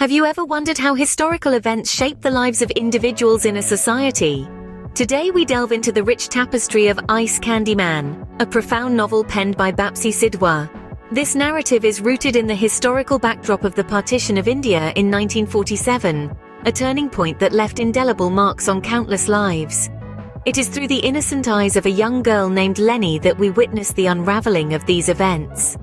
Have you ever wondered how historical events shape the lives of individuals in a society? Today we delve into the rich tapestry of Ice Candy Man, a profound novel penned by Bapsi Sidhwa. This narrative is rooted in the historical backdrop of the partition of India in 1947, a turning point that left indelible marks on countless lives. It is through the innocent eyes of a young girl named Lenny that we witness the unraveling of these events.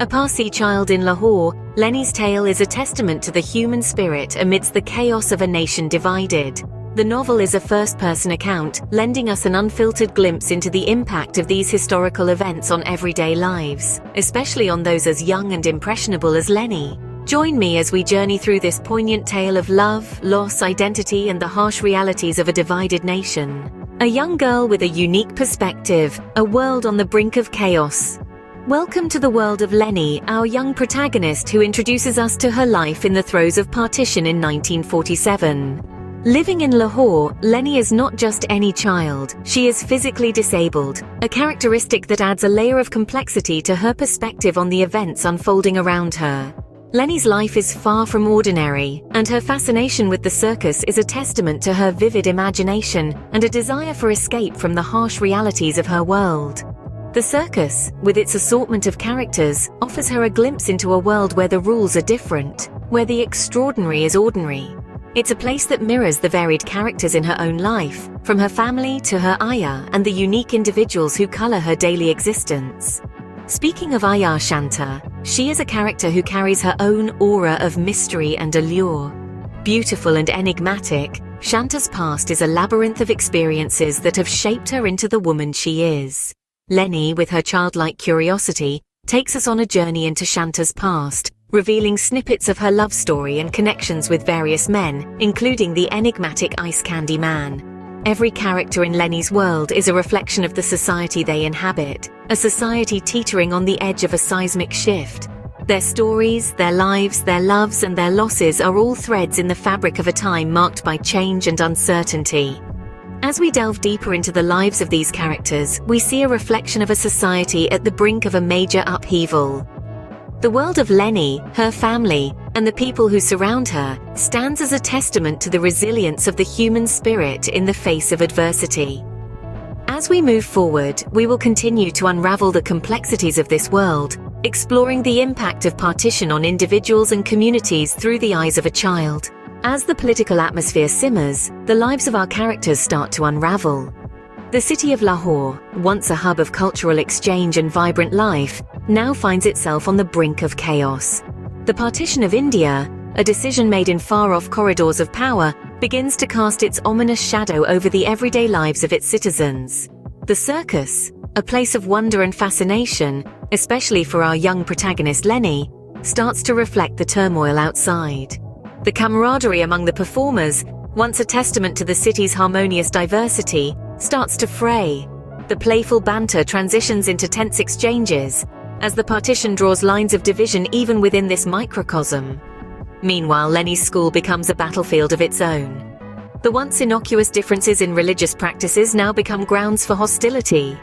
A Parsi child in Lahore, Lenny's tale is a testament to the human spirit amidst the chaos of a nation divided. The novel is a first-person account, lending us an unfiltered glimpse into the impact of these historical events on everyday lives, especially on those as young and impressionable as Lenny. Join me as we journey through this poignant tale of love, loss, identity, and the harsh realities of a divided nation. A young girl with a unique perspective, a world on the brink of chaos. Welcome to the world of Lenny, our young protagonist who introduces us to her life in the throes of partition in 1947. Living in Lahore, Lenny is not just any child, she is physically disabled, a characteristic that adds a layer of complexity to her perspective on the events unfolding around her. Lenny's life is far from ordinary, and her fascination with the circus is a testament to her vivid imagination and a desire for escape from the harsh realities of her world. The circus, with its assortment of characters, offers her a glimpse into a world where the rules are different, where the extraordinary is ordinary. It's a place that mirrors the varied characters in her own life, from her family to her ayah and the unique individuals who color her daily existence. Speaking of Ayah Shanta, she is a character who carries her own aura of mystery and allure. Beautiful and enigmatic, Shanta's past is a labyrinth of experiences that have shaped her into the woman she is. Lenny, with her childlike curiosity, takes us on a journey into Shanta's past, revealing snippets of her love story and connections with various men, including the enigmatic Ice Candy Man. Every character in Lenny's world is a reflection of the society they inhabit, a society teetering on the edge of a seismic shift. Their stories, their lives, their loves, and their losses are all threads in the fabric of a time marked by change and uncertainty. As we delve deeper into the lives of these characters, we see a reflection of a society at the brink of a major upheaval. The world of Lenny, her family, and the people who surround her stands as a testament to the resilience of the human spirit in the face of adversity. As we move forward, we will continue to unravel the complexities of this world, exploring the impact of partition on individuals and communities through the eyes of a child. As the political atmosphere simmers, the lives of our characters start to unravel. The city of Lahore, once a hub of cultural exchange and vibrant life, now finds itself on the brink of chaos. The partition of India, a decision made in far-off corridors of power, begins to cast its ominous shadow over the everyday lives of its citizens. The circus, a place of wonder and fascination, especially for our young protagonist Lenny, starts to reflect the turmoil outside. The camaraderie among the performers, once a testament to the city's harmonious diversity, starts to fray. The playful banter transitions into tense exchanges, as the partition draws lines of division even within this microcosm. Meanwhile, Lenny's school becomes a battlefield of its own. The once innocuous differences in religious practices now become grounds for hostility.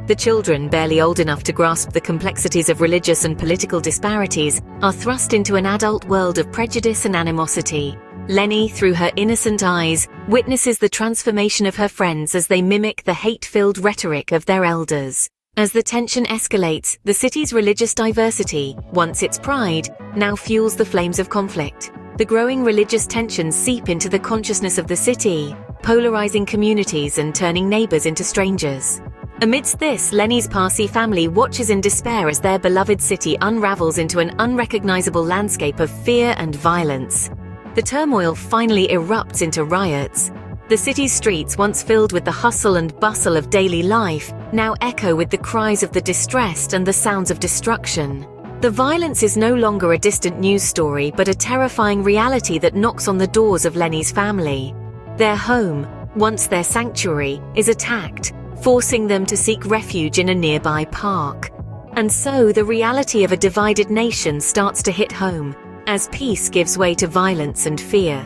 The children, barely old enough to grasp the complexities of religious and political disparities, are thrust into an adult world of prejudice and animosity. Lenny, through her innocent eyes, witnesses the transformation of her friends as they mimic the hate-filled rhetoric of their elders. As the tension escalates, the city's religious diversity, once its pride, now fuels the flames of conflict. The growing religious tensions seep into the consciousness of the city, polarizing communities and turning neighbors into strangers. Amidst this, Lenny's Parsi family watches in despair as their beloved city unravels into an unrecognizable landscape of fear and violence. The turmoil finally erupts into riots. The city's streets, once filled with the hustle and bustle of daily life, now echo with the cries of the distressed and the sounds of destruction. The violence is no longer a distant news story, but a terrifying reality that knocks on the doors of Lenny's family. Their home, once their sanctuary, is attacked, forcing them to seek refuge in a nearby park. And so the reality of a divided nation starts to hit home, as peace gives way to violence and fear.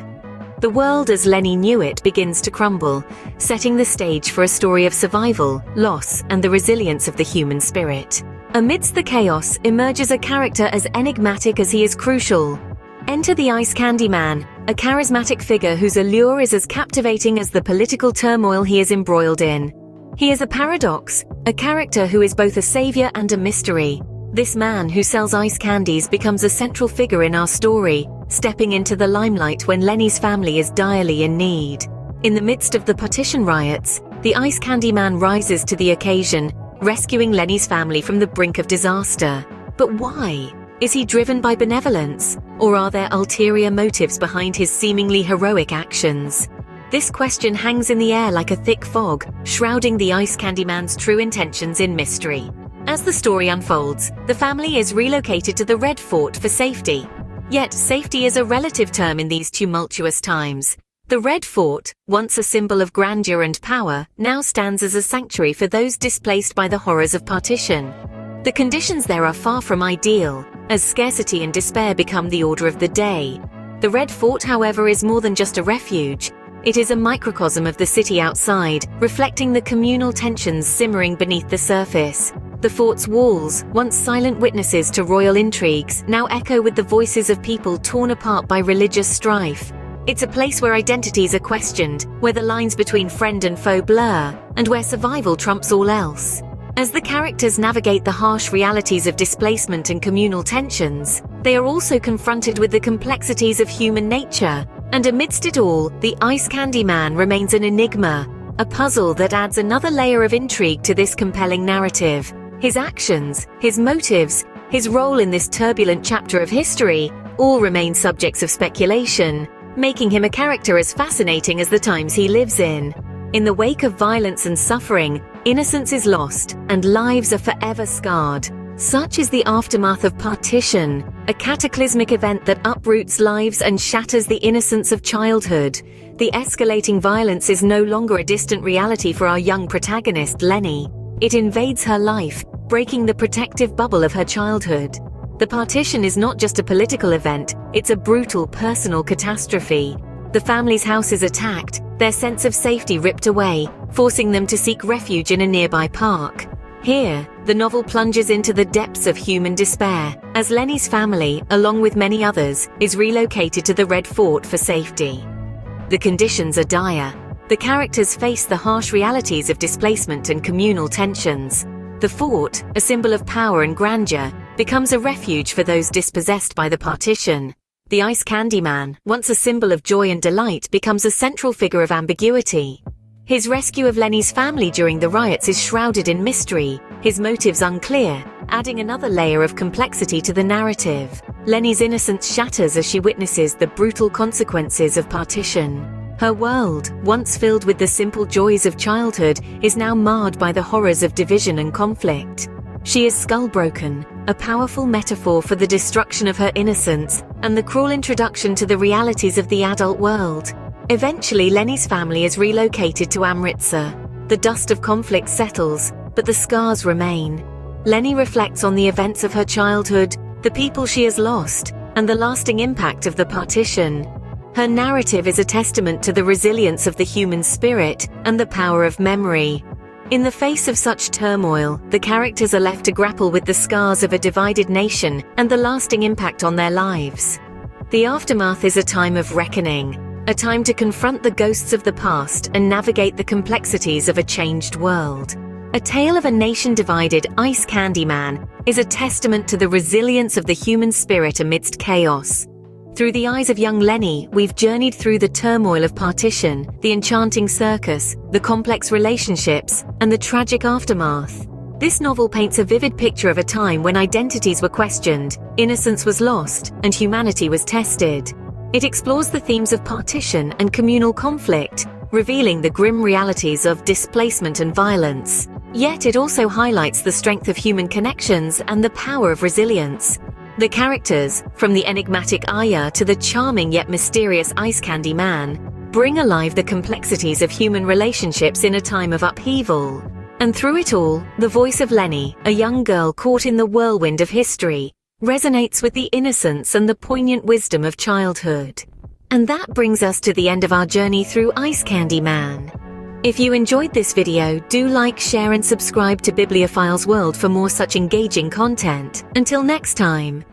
The world as Lenny knew it begins to crumble, setting the stage for a story of survival, loss, and the resilience of the human spirit. Amidst the chaos emerges a character as enigmatic as he is crucial. Enter the Ice Candy Man, a charismatic figure whose allure is as captivating as the political turmoil he is embroiled in. He is a paradox, a character who is both a savior and a mystery. This man who sells ice candies becomes a central figure in our story, stepping into the limelight when Lenny's family is direly in need. In the midst of the partition riots, the Ice Candy Man rises to the occasion, rescuing Lenny's family from the brink of disaster. But why? Is he driven by benevolence, or are there ulterior motives behind his seemingly heroic actions? This question hangs in the air like a thick fog, shrouding the Ice Candy Man's true intentions in mystery. As the story unfolds, the family is relocated to the Red Fort for safety. Yet, safety is a relative term in these tumultuous times. The Red Fort, once a symbol of grandeur and power, now stands as a sanctuary for those displaced by the horrors of partition. The conditions there are far from ideal, as scarcity and despair become the order of the day. The Red Fort, however, is more than just a refuge. It is a microcosm of the city outside, reflecting the communal tensions simmering beneath the surface. The fort's walls, once silent witnesses to royal intrigues, now echo with the voices of people torn apart by religious strife. It's a place where identities are questioned, where the lines between friend and foe blur, and where survival trumps all else. As the characters navigate the harsh realities of displacement and communal tensions, they are also confronted with the complexities of human nature. And amidst it all, the Ice Candy Man remains an enigma, a puzzle that adds another layer of intrigue to this compelling narrative. His actions, his motives, his role in this turbulent chapter of history, all remain subjects of speculation, making him a character as fascinating as the times he lives in. In the wake of violence and suffering, innocence is lost, and lives are forever scarred. Such is the aftermath of partition, a cataclysmic event that uproots lives and shatters the innocence of childhood. The escalating violence is no longer a distant reality for our young protagonist, Lenny. It invades her life, breaking the protective bubble of her childhood. The partition is not just a political event, it's a brutal personal catastrophe. The family's house is attacked, their sense of safety ripped away, forcing them to seek refuge in a nearby park. Here, the novel plunges into the depths of human despair, as Lenny's family, along with many others, is relocated to the Red Fort for safety. The conditions are dire. The characters face the harsh realities of displacement and communal tensions. The fort, a symbol of power and grandeur, becomes a refuge for those dispossessed by the partition. The Ice Candy Man, once a symbol of joy and delight, becomes a central figure of ambiguity. His rescue of Lenny's family during the riots is shrouded in mystery, his motives unclear, adding another layer of complexity to the narrative. Lenny's innocence shatters as she witnesses the brutal consequences of partition. Her world, once filled with the simple joys of childhood, is now marred by the horrors of division and conflict. She is skull-broken, a powerful metaphor for the destruction of her innocence and the cruel introduction to the realities of the adult world. Eventually, Lenny's family is relocated to Amritsar. The dust of conflict settles, but the scars remain. Lenny reflects on the events of her childhood, the people she has lost, and the lasting impact of the partition. Her narrative is a testament to the resilience of the human spirit and the power of memory. In the face of such turmoil, the characters are left to grapple with the scars of a divided nation and the lasting impact on their lives. The aftermath is a time of reckoning, a time to confront the ghosts of the past and navigate the complexities of a changed world. A Tale of a Nation Divided, Ice Candy Man is a testament to the resilience of the human spirit amidst chaos. Through the eyes of young Lenny, we've journeyed through the turmoil of partition, the enchanting circus, the complex relationships, and the tragic aftermath. This novel paints a vivid picture of a time when identities were questioned, innocence was lost, and humanity was tested. It explores the themes of partition and communal conflict, revealing the grim realities of displacement and violence. Yet it also highlights the strength of human connections and the power of resilience. The characters, from the enigmatic Aya to the charming yet mysterious Ice Candy Man, bring alive the complexities of human relationships in a time of upheaval. And through it all, the voice of Lenny, a young girl caught in the whirlwind of history, resonates with the innocence and the poignant wisdom of childhood. And that brings us to the end of our journey through Ice Candy Man. If you enjoyed this video, do like, share and subscribe to Bibliophile's World for more such engaging content. Until next time.